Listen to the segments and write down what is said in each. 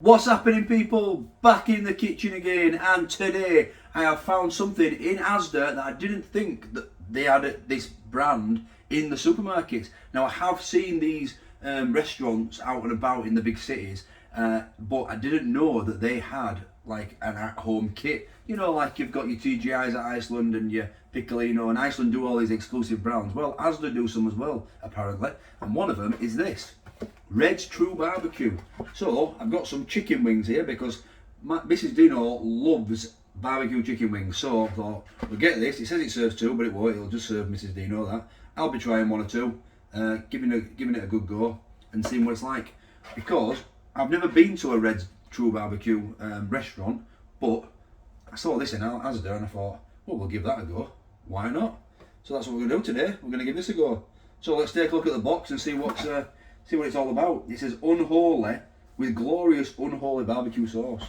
What's happening, people? Back in the kitchen again, and today I have found something in Asda that I didn't think that they had this brand in the supermarkets. Now, I have seen these restaurants out and about in the big cities, but I didn't know that they had like an at-home kit. You know, like you've got your TGI's at Iceland and your Piccolino, and Iceland do all these exclusive brands. Well, Asda do some as well, apparently, and one of them is this. REDS TRUE BARBEQUE. So I've got some chicken wings here because Mrs. Deano loves barbecue chicken wings. So I thought we'll get this. It says it serves two, but it won't. It'll just serve Mrs. Deano that. I'll be trying one or two, giving it a good go and seeing what it's like. Because I've never been to a REDS TRUE BARBEQUE restaurant, but I saw this in Asda and I thought, well, we'll give that a go. Why not? So that's what we're going to do today. We're going to give this a go. So let's take a look at the box and see what it's all about. It says Unholy with glorious Unholy barbecue sauce.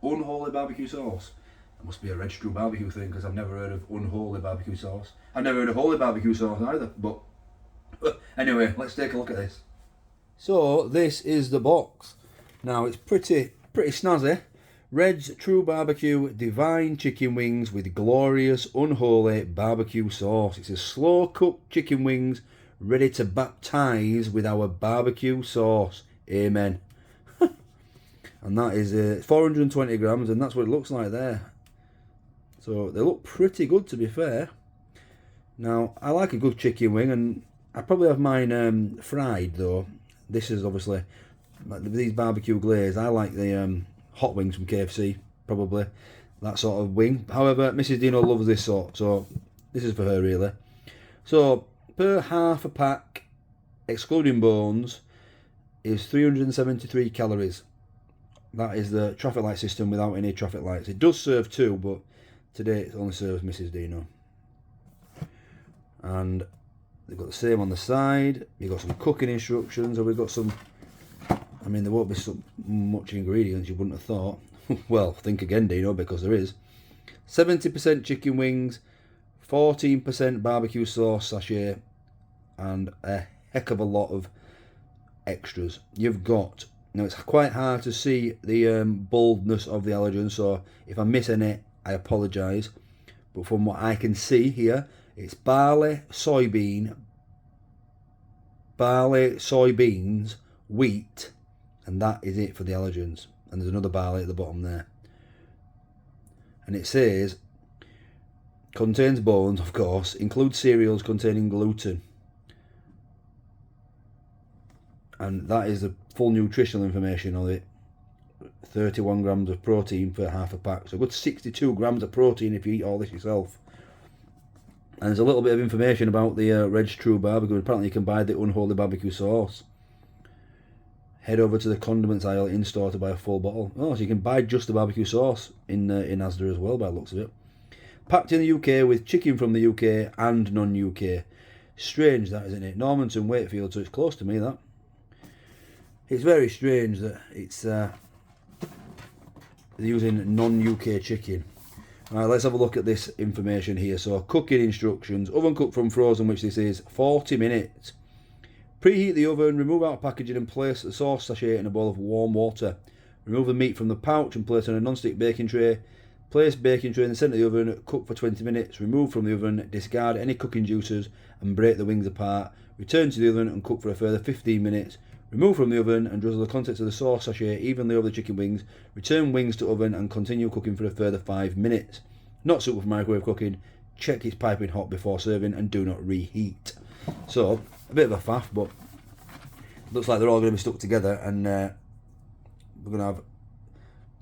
Unholy barbecue sauce. It must be a REDS TRUE barbecue thing because I've never heard of Unholy barbecue sauce. I've never heard of holy barbecue sauce either. But anyway, let's take a look at this. So this is the box. Now it's pretty snazzy. REDS TRUE BARBEQUE Divine Chicken Wings with glorious Unholy barbecue sauce. It says slow cooked chicken wings ready to baptize with our barbecue sauce. Amen. And that is 420 grams, and that's what it looks like there. So they look pretty good, to be fair. Now, I like a good chicken wing, and I probably have mine fried though. This is obviously these barbecue glaze. I like the hot wings from KFC, probably that sort of wing. However, Mrs. Deano loves this sort, so this is for her really. So per half a pack, excluding bones, is 373 calories. That is the traffic light system without any traffic lights. It does serve two, but today it only serves Mrs. Deano. And they've got the same on the side. You've got some cooking instructions, and we've got some, I mean, there won't be so much ingredients you wouldn't have thought. Well, think again, Deano, because there is. 70% chicken wings, 14% barbecue sauce sachet, and a heck of a lot of extras. You've got, now it's quite hard to see the boldness of the allergen, so if I miss any, I apologise. But from what I can see here, it's barley, soybeans, wheat, and that is it for the allergens. And there's another barley at the bottom there. And it says, contains bones, of course, includes cereals containing gluten. And that is the full nutritional information on it. 31 grams of protein for half a pack. So a good 62 grams of protein if you eat all this yourself. And there's a little bit of information about the REDS TRUE BARBEQUE. Apparently you can buy the Unholy barbecue sauce. Head over to the condiments aisle in store to buy a full bottle. Oh, so you can buy just the barbecue sauce in Asda as well, by the looks of it. Packed in the UK with chicken from the UK and non-UK. Strange that, isn't it? Normanton, Wakefield, so it's close to me, that. It's very strange that it's they're using non-UK chicken. Right, let's have a look at this information here. So, cooking instructions. Oven cooked from frozen, which this is, 40 minutes. Preheat the oven, remove out packaging and place the sauce sachet in a bowl of warm water. Remove the meat from the pouch and place on a non-stick baking tray. Place baking tray in the centre of the oven, cook for 20 minutes. Remove from the oven, discard any cooking juices and break the wings apart. Return to the oven and cook for a further 15 minutes. Remove from the oven and drizzle the contents of the sauce sachet evenly over the chicken wings. Return wings to oven and continue cooking for a further 5 minutes. Not suitable for microwave cooking. Check it's piping hot before serving and do not reheat. So, a bit of a faff, but looks like they're all going to be stuck together, and we're going to have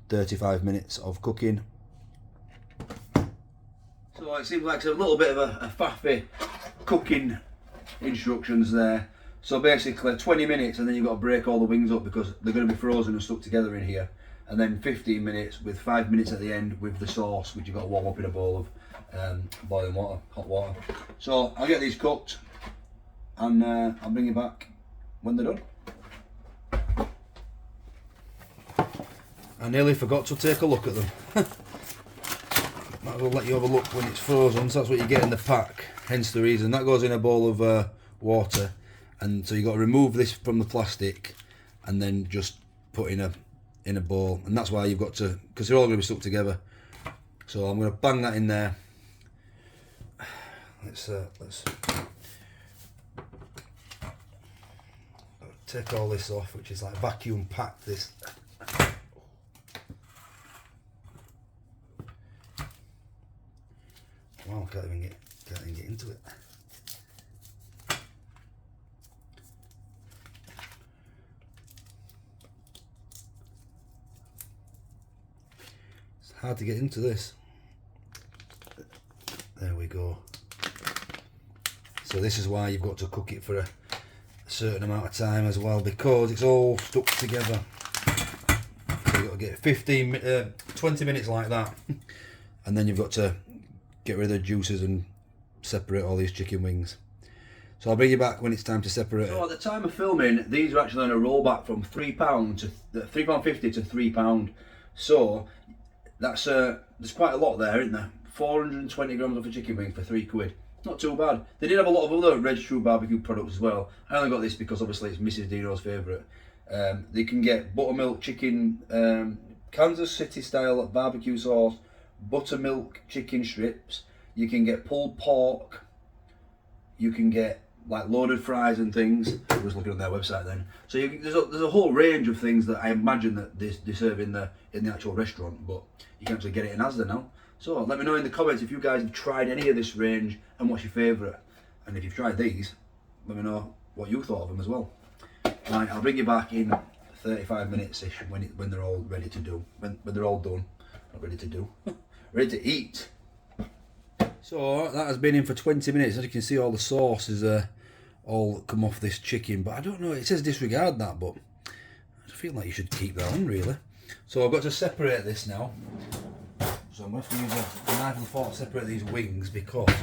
35 minutes of cooking. So it seems like a little bit of a faffy cooking instructions there. So basically 20 minutes and then you've got to break all the wings up because they're going to be frozen and stuck together in here. And then 15 minutes with 5 minutes at the end with the sauce, which you've got to warm up in a bowl of boiling water, hot water. So I'll get these cooked and I'll bring you back when they're done. I nearly forgot to take a look at them. Might as well let you have a look when it's frozen, so that's what you get in the pack, hence the reason. That goes in a bowl of water, and so you've got to remove this from the plastic and then just put in in a bowl, and that's why you've got to, because they're all going to be stuck together. So I'm going to bang that in there. Let's take all this off, which is like vacuum packed this. Wow, can't even get into it. It's hard to get into this. There we go. So this is why you've got to cook it for a certain amount of time as well, because it's all stuck together. So you've got to get 20 minutes like that, and then you've got to get rid of the juices and separate all these chicken wings. So I'll bring you back when it's time to separate. So at the time of filming, these are actually on a rollback from £3 to £3.50 to £3. So that's there's quite a lot there, isn't there? 420 grams of a chicken wing for £3. Not too bad. They did have a lot of other REDS TRUE BARBEQUE products as well. I only got this because obviously it's Mrs. Deano's favourite. They can get buttermilk chicken, Kansas City style barbecue sauce, buttermilk chicken strips. You can get pulled pork. You can get like loaded fries and things. I was looking on their website then. So there's a whole range of things that I imagine that they serve in the actual restaurant, but you can actually get it in Asda now. So let me know in the comments if you guys have tried any of this range and what's your favourite. And if you've tried these, let me know what you thought of them as well. Right, I'll bring you back in 35 minutes-ish when they're all ready to do. When they're all done. Not ready to do. Ready to eat. So that has been in for 20 minutes. As you can see, all the sauce is all come off this chicken. But I don't know, it says disregard that, but I feel like you should keep that on really. So I've got to separate this now. So I'm going to have to use a knife and fork to separate these wings, because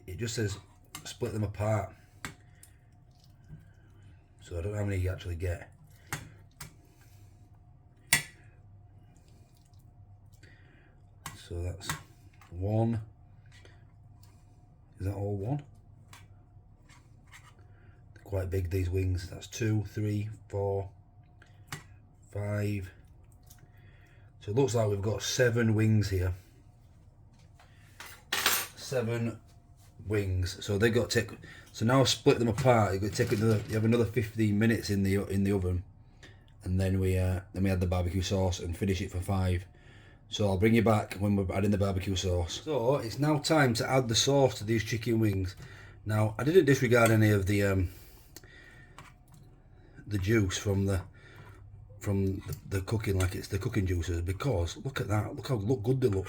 it just says split them apart. So I don't know how many you actually get. So that's one. Is that all one? They're quite big, these wings. That's 2, 3, 4, 5. So it looks like we've got 7 wings here. 7 wings. So they got to take. So now I've split them apart. You got to take another. You have another 15 minutes in the oven, and then we add the barbecue sauce and finish it for 5. So I'll bring you back when we're adding the barbecue sauce. So it's now time to add the sauce to these chicken wings. Now I didn't disregard any of the juice from the cooking, like it's the cooking juices, because look at that, look how good they look.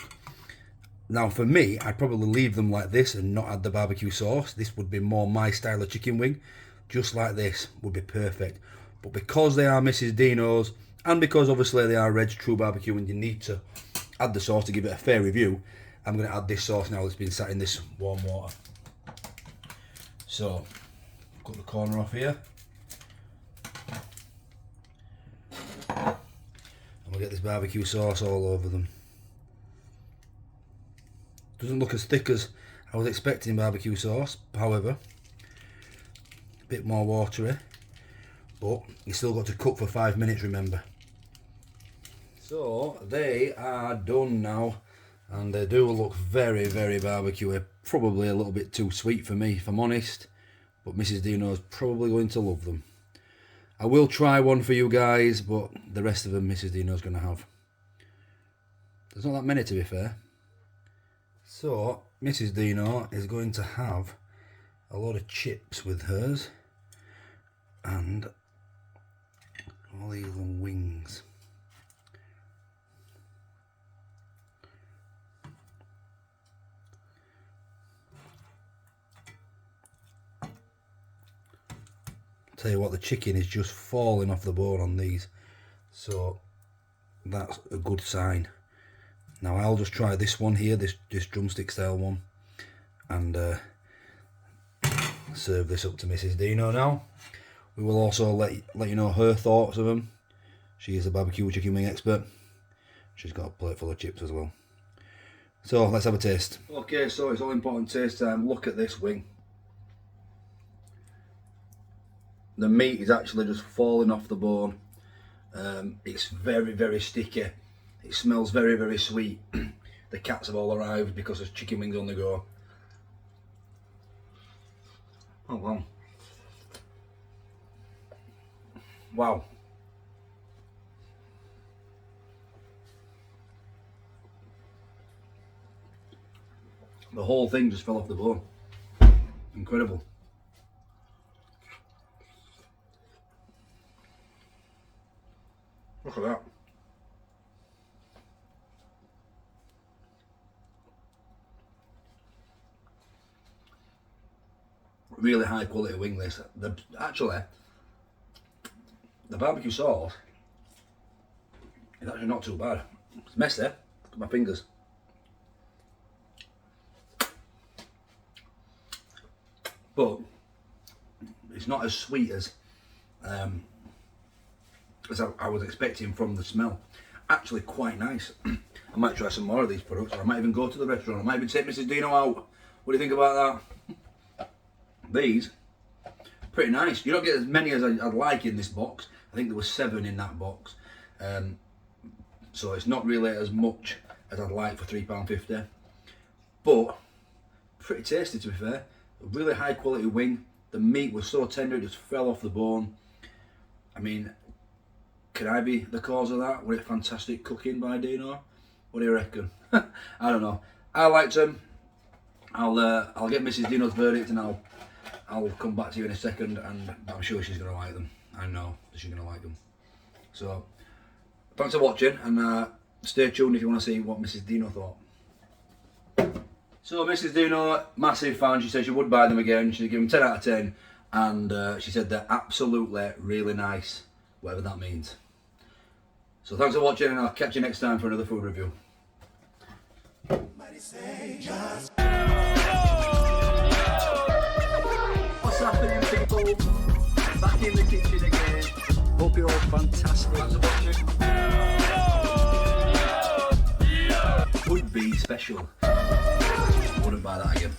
Now for me, I'd probably leave them like this and not add the barbecue sauce. This would be more my style of chicken wing. Just like this would be perfect. But because they are Mrs. Deano's, and because obviously they are REDS TRUE BARBEQUE and you need to add the sauce to give it a fair review, I'm going to add this sauce now that's been sat in this warm water. So cut the corner off here. And we'll get this barbecue sauce all over them. Doesn't look as thick as I was expecting barbecue sauce, however, a bit more watery, but you still got to cook for 5 minutes, remember. So they are done now, and they do look very, very barbecuey. Probably a little bit too sweet for me, if I'm honest, but Mrs. Deano's probably going to love them. I will try one for you guys, but the rest of them Mrs. Deano's going to have. There's not that many, to be fair. So Mrs. Deano is going to have a lot of chips with hers, and all these little wings. Tell you what, the chicken is just falling off the bone on these, so that's a good sign. Now I'll just try this one here, this drumstick style one, and serve this up to Mrs. Deano now. We will also let you know her thoughts of them. She is a barbecue chicken wing expert. She's got a plate full of chips as well. So let's have a taste. Okay, so it's all important taste time. Look at this wing. The meat is actually just falling off the bone. It's very, very sticky. It smells very, very sweet. The cats have all arrived because there's chicken wings on the go. Oh wow. Wow. The whole thing just fell off the bone. Incredible. Look at that. Really high quality wing this. Actually, the barbecue sauce is actually not too bad. It's messy. Look at my fingers. But it's not as sweet as I was expecting from the smell. Actually quite nice. I might try some more of these products, or I might even go to the restaurant. I might even take Mrs. Deano out. What do you think about that? These, pretty nice. You don't get as many as I'd like in this box. I think there were 7 in that box. So it's not really as much as I'd like for £3.50. But pretty tasty, to be fair. A really high quality wing. The meat was so tender it just fell off the bone. I mean, could I be the cause of that? Was it fantastic cooking by Deano? What do you reckon? I don't know. I liked them. I'll get Mrs. Deano's verdict and I'll come back to you in a second, and I'm sure she's gonna like them. I know that she's gonna like them. So thanks for watching, and stay tuned if you want to see what Mrs. Deano thought. So Mrs. Deano, massive fan. She said she would buy them again. She'd give them 10 out of 10, and she said they're absolutely really nice, whatever that means. So thanks for watching, and I'll catch you next time for another food review. What's happening, people? Back in the kitchen again. Hope you're all fantastic. Thanks for watching. Would be special. Wouldn't buy that again.